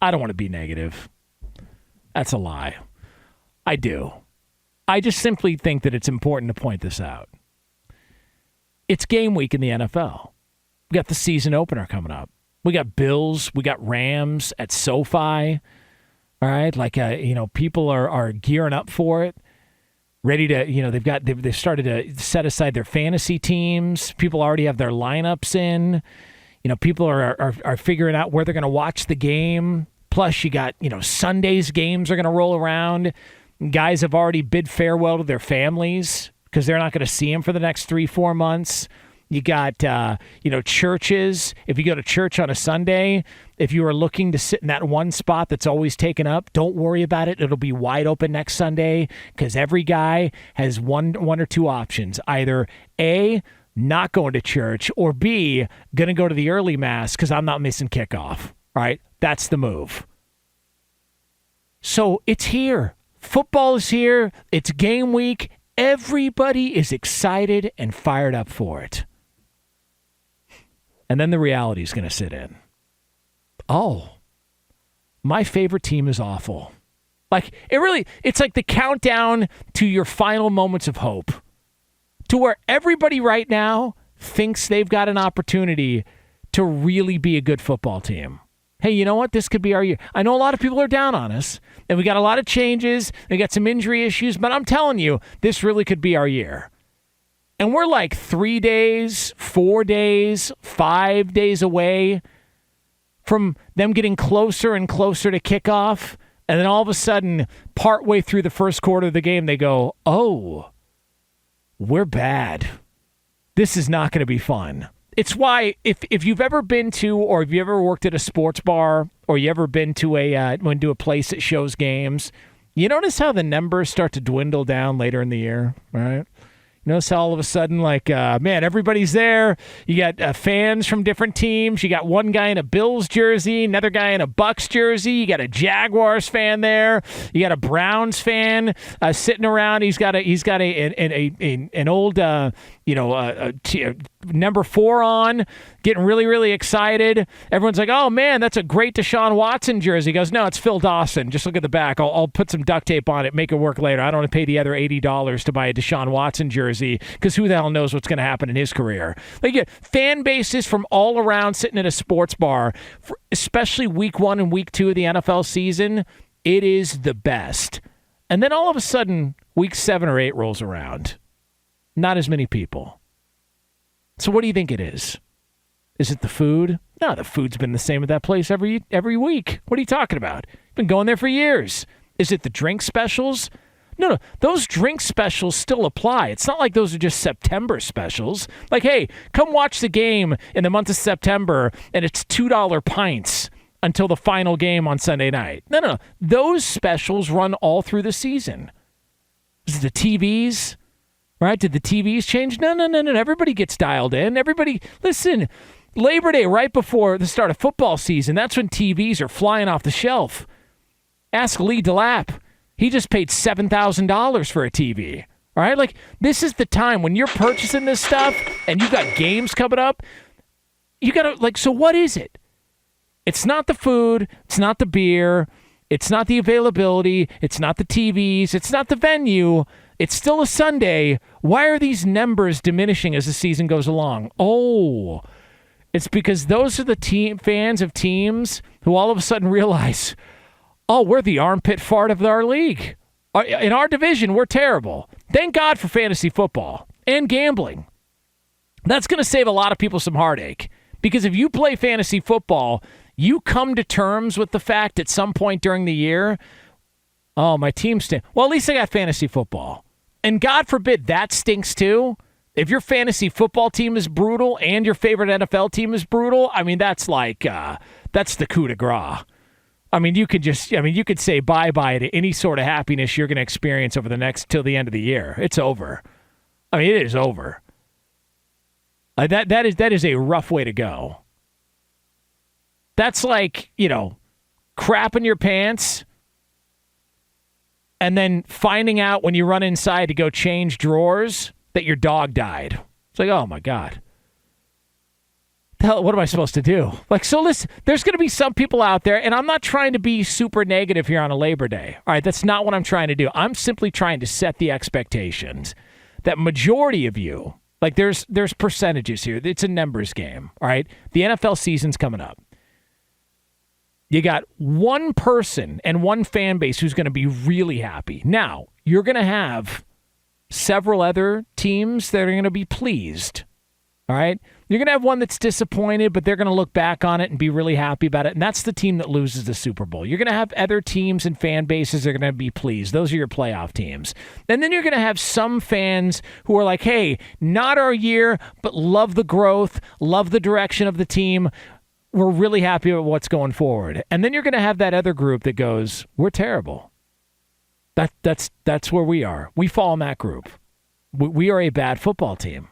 I don't want to be negative. That's a lie. I do. I just simply think that it's important to point this out. It's game week in the NFL. We got the season opener coming up. We got Bills. We got Rams at SoFi. All right, people are gearing up for it, ready to. They've started to set aside their fantasy teams. People already have their lineups in. People are figuring out where they're going to watch the game. Plus, you got Sunday's games are going to roll around. Guys have already bid farewell to their families because they're not going to see them for the next 3-4 months. You got, churches. If you go to church on a Sunday, if you are looking to sit in that one spot that's always taken up, don't worry about it. It'll be wide open next Sunday because every guy has one or two options. Either A, not going to church, or B, going to go to the early mass because I'm not missing kickoff. All right? That's the move. So it's here. Football is here. It's game week. Everybody is excited and fired up for it. And then the reality is going to sit in. Oh, my favorite team is awful. It's like the countdown to your final moments of hope. To where everybody right now thinks they've got an opportunity to really be a good football team. Hey, you know what? This could be our year. I know a lot of people are down on us, and we got a lot of changes. We got some injury issues, but I'm telling you, this really could be our year. And we're like 3 days, 4 days, 5 days away from them getting closer and closer to kickoff. And then all of a sudden, partway through the first quarter of the game, they go, oh, we're bad. This is not going to be fun. It's why if you've ever been to, or if you ever worked at a sports bar, or you ever been to a place that shows games, you notice how the numbers start to dwindle down later in the year, right? You notice how all of a sudden, everybody's there. You got fans from different teams. You got one guy in a Bills jersey, another guy in a Bucks jersey. You got a Jaguars fan there. You got a Browns fan sitting around. He's got an old number 4 on, getting really, really excited. Everyone's like, oh, man, that's a great Deshaun Watson jersey. He goes, no, it's Phil Dawson. Just look at the back. I'll put some duct tape on it, make it work later. I don't want to pay the other $80 to buy a Deshaun Watson jersey because who the hell knows what's going to happen in his career. Like, fan bases from all around sitting at a sports bar, especially week 1 and week 2 of the NFL season, it is the best. And then all of a sudden, week 7 or 8 rolls around. Not as many people. So what do you think it is? Is it the food? No, the food's been the same at that place every week. What are you talking about? Been going there for years. Is it the drink specials? No, those drink specials still apply. It's not like those are just September specials. Like, hey, come watch the game in the month of September, and it's $2 pints until the final game on Sunday night. No. Those specials run all through the season. Is it the TVs? Right? Did the TVs change? No. Everybody gets dialed in. Everybody, listen, Labor Day, right before the start of football season, that's when TVs are flying off the shelf. Ask Lee DeLapp. He just paid $7,000 for a TV. All right? Like, this is the time when you're purchasing this stuff and you've got games coming up. You got to, so what is it? It's not the food. It's not the beer. It's not the availability. It's not the TVs. It's not the venue. It's still a Sunday. Why are these numbers diminishing as the season goes along? Oh, it's because those are the fans of teams who all of a sudden realize, oh, we're the armpit fart of our league. In our division, we're terrible. Thank God for fantasy football and gambling. That's going to save a lot of people some heartache. Because if you play fantasy football, you come to terms with the fact at some point during the year, oh, my team stinks. Well, at least I got fantasy football. And God forbid that stinks too. If your fantasy football team is brutal and your favorite NFL team is brutal, I mean, that's that's the coup de grace. I mean, you could say bye-bye to any sort of happiness you're going to experience over the next till the end of the year. It's over. I mean, it is over. That is a rough way to go. That's like, crap in your pants and then finding out when you run inside to go change drawers that your dog died. It's like, oh, my God. the hell, what am I supposed to do? Like, so listen, there's going to be some people out there, and I'm not trying to be super negative here on a Labor Day. All right, that's not what I'm trying to do. I'm simply trying to set the expectations that majority of you, like there's percentages here. It's a numbers game, all right? The NFL season's coming up. You got one person and one fan base who's going to be really happy. Now, you're going to have several other teams that are going to be pleased, all right? You're going to have one that's disappointed, but they're going to look back on it and be really happy about it, and that's the team that loses the Super Bowl. You're going to have other teams and fan bases that are going to be pleased. Those are your playoff teams. And then you're going to have some fans who are like, hey, not our year, but love the growth, love the direction of the team. We're really happy with what's going forward. And then you're going to have that other group that goes, we're terrible. That's where we are. We fall in that group. We are a bad football team.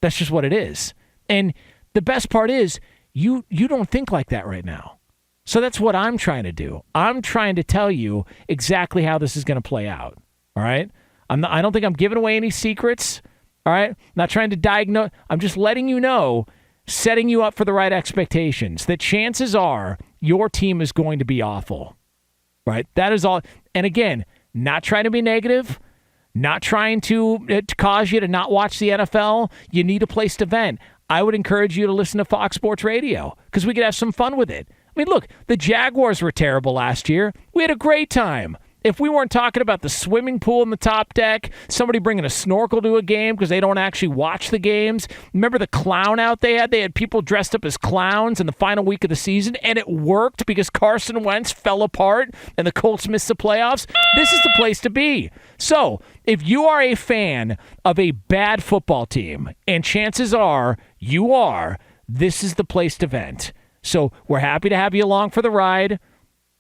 That's just what it is. And the best part is you don't think like that right now. So that's what I'm trying to do. I'm trying to tell you exactly how this is going to play out. All right? I don't think I'm giving away any secrets. All right? I'm not trying to diagnose. I'm just letting you know, setting you up for the right expectations, that chances are your team is going to be awful. Right? That is all. And again, not trying to be negative, not trying to cause you to not watch the NFL. You need a place to vent. I would encourage you to listen to Fox Sports Radio because we could have some fun with it. I mean, look, the Jaguars were terrible last year. We had a great time. If we weren't talking about the swimming pool in the top deck, somebody bringing a snorkel to a game because they don't actually watch the games. Remember the clown out they had? They had people dressed up as clowns in the final week of the season, and it worked because Carson Wentz fell apart and the Colts missed the playoffs. This is the place to be. So, if you are a fan of a bad football team, and chances are you are, this is the place to vent. So, we're happy to have you along for the ride.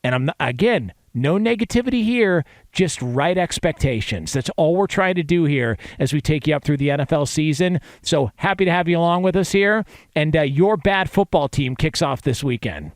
And I'm not, again, no negativity here, just right expectations. That's all we're trying to do here as we take you up through the NFL season. So happy to have you along with us here. And your bad football team kicks off this weekend.